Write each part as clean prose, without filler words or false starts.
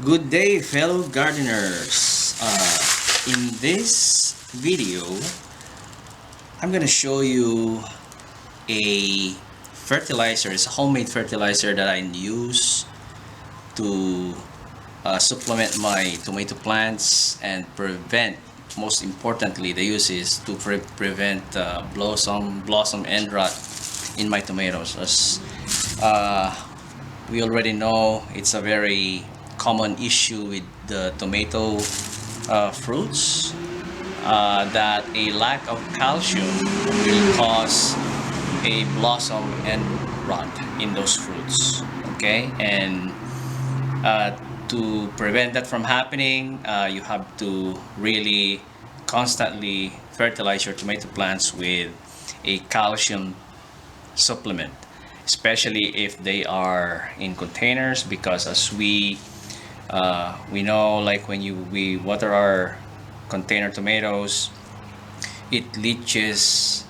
Good day, fellow gardeners. In this video, I'm gonna show you a fertilizer. It's a homemade fertilizer that I use to supplement my tomato plants and prevent. Most importantly, the use is to prevent blossom end rot in my tomatoes. As we already know, it's a very common issue with the tomato fruits, that a lack of calcium will cause a blossom and rot in those fruits. Okay, and to prevent that from happening, you have to really constantly fertilize your tomato plants with a calcium supplement, especially if they are in containers, because as we know, like when we water our container tomatoes, it leaches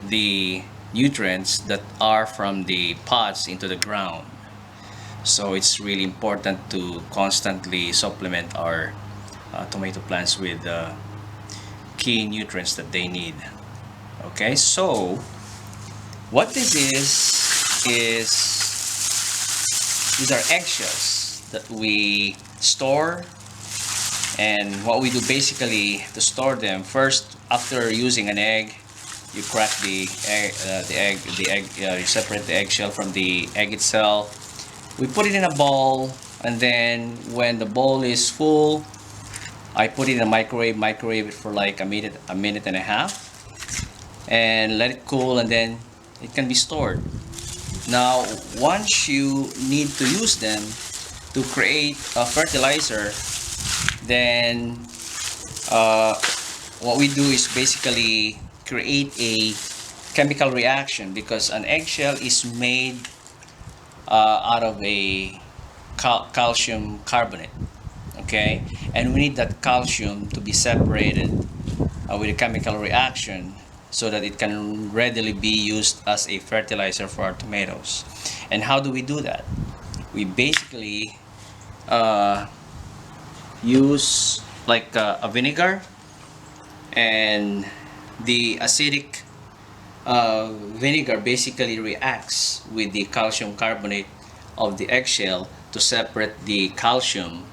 the nutrients that are from the pots into the ground. So it's really important to constantly supplement our tomato plants with key nutrients that they need. Okay, so what this is these are eggshells that we store. And what we do basically to store them, first, after using an egg, you crack the egg, you separate the eggshell from the egg itself. We put it in a bowl, and then when the bowl is full, I put it in a microwave it for like a minute and a half, and let it cool, and then it can be stored. Now, once you need to use them to create a fertilizer, then what we do is basically create a chemical reaction, because an eggshell is made out of a calcium carbonate. Okay, and we need that calcium to be separated with a chemical reaction so that it can readily be used as a fertilizer for our tomatoes. And how do we do that? We basically use like a vinegar, and the acidic vinegar basically reacts with the calcium carbonate of the eggshell to separate the calcium.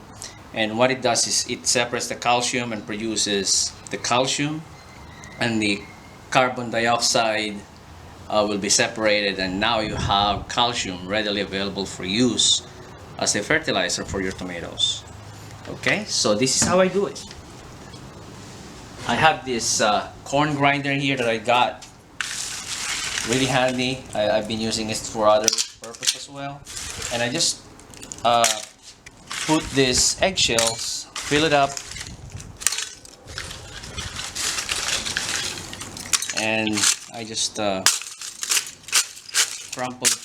And what it does is it separates the calcium and produces the calcium, and the carbon dioxide will be separated, and now you have calcium readily available for use as a fertilizer for your tomatoes. Okay, so this is how I do it. I have this corn grinder here that I got, really handy. I've been using it for other purpose as well. And I just put these eggshells, fill it up, and I just crumple it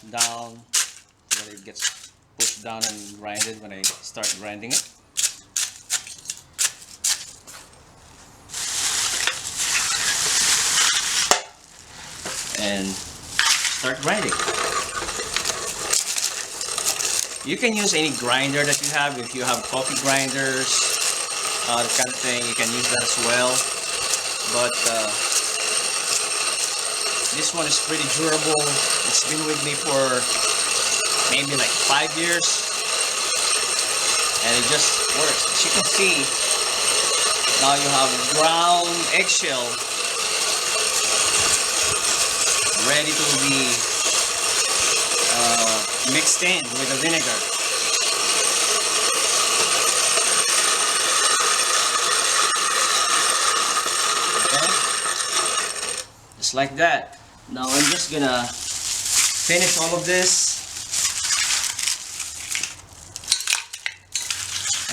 down so that it gets pushed down and grinded when I start grinding it. And start grinding. You can use any grinder that you have. If you have coffee grinders, that kind of thing, you can use that as well. But this one is pretty durable. It's been with me for maybe like 5 years, and it just works. As you can see, now you have ground eggshell ready to be mixed in with the vinegar. Okay, just like that. Now I'm just gonna finish all of this,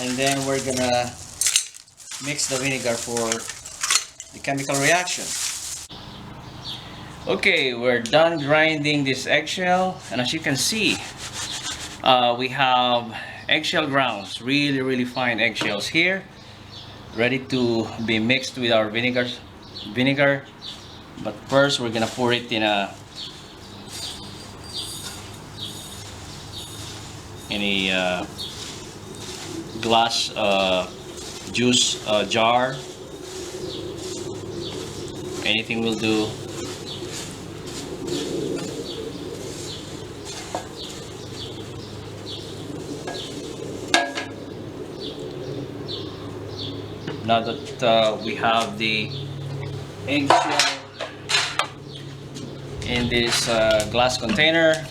and then we're gonna mix the vinegar for the chemical reaction. Okay, we're done grinding this eggshell, and as you can see, we have eggshell grounds, really fine eggshells here, ready to be mixed with our vinegar. But first, we're gonna pour it in a glass juice jar. Anything will do. Now that we have the eggshell in this glass container,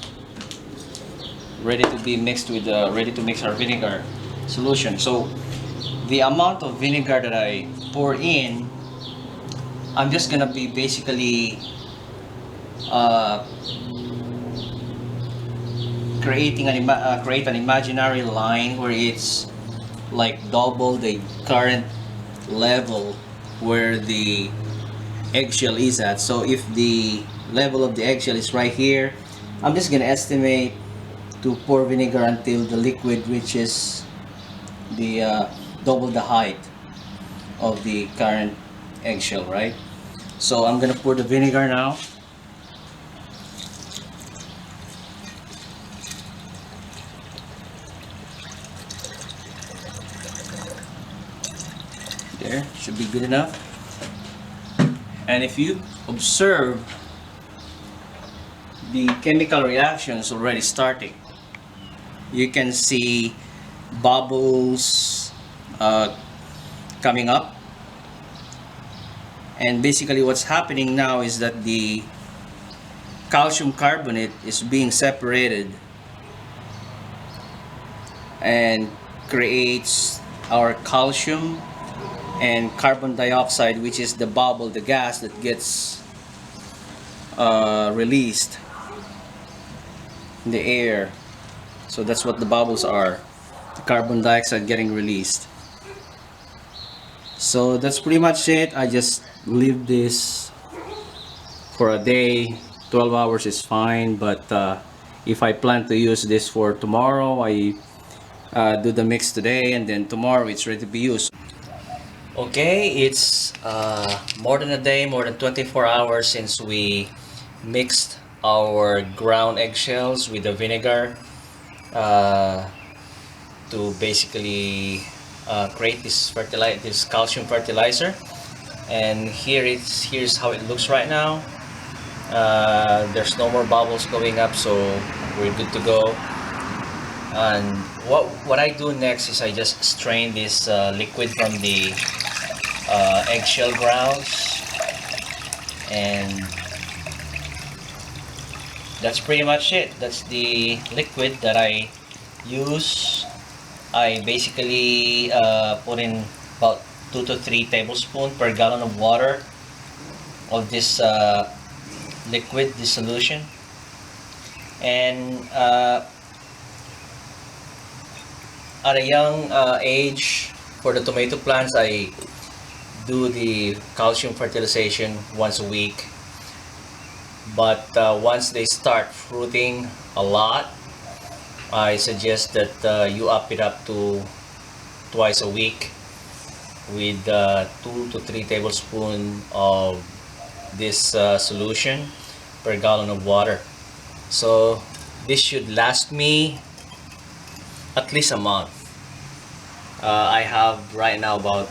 ready to be mixed with ready to mix our vinegar solution. So the amount of vinegar that I pour in, I'm just gonna be basically create an imaginary line where it's like double the current level where the eggshell is at. So if the level of the eggshell is right here, I'm just gonna estimate to pour vinegar until the liquid reaches the double the height of the current eggshell, right? So I'm gonna pour the vinegar now. There, should be good enough. And if you observe, the chemical reactions already starting. You can see bubbles coming up, and basically what's happening now is that the calcium carbonate is being separated and creates our calcium and carbon dioxide, which is the bubble, the gas that gets released in the air. So that's what the bubbles are, the carbon dioxide getting released. So that's pretty much it. I just leave this for a day. 12 hours is fine, but if I plan to use this for tomorrow, I do the mix today, and then tomorrow it's ready to be used. Okay, it's more than a day, more than 24 hours since we mixed our ground eggshells with the vinegar to basically create this calcium fertilizer. And here's how it looks right now. There's no more bubbles going up, so we're good to go. And what I do next is I just strain this liquid from the eggshell grounds, and that's pretty much it. That's the liquid that I use. I basically put in about 2 to 3 tablespoons per gallon of water of this liquid, this solution. And at a young age, for the tomato plants, I do the calcium fertilization once a week. But once they start fruiting a lot, I suggest that you up it up to twice a week with 2 to 3 tablespoons of this solution per gallon of water. So this should last me at least a month. I have right now about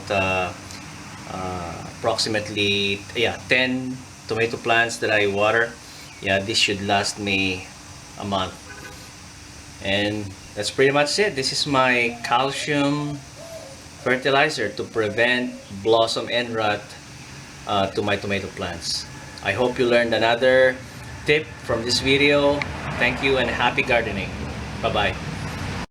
approximately 10 tomato plants that I water. This should last me a month. And that's pretty much it. This is my calcium fertilizer to prevent blossom end rot to my tomato plants. I hope you learned another tip from this video. Thank you and happy gardening. Bye bye.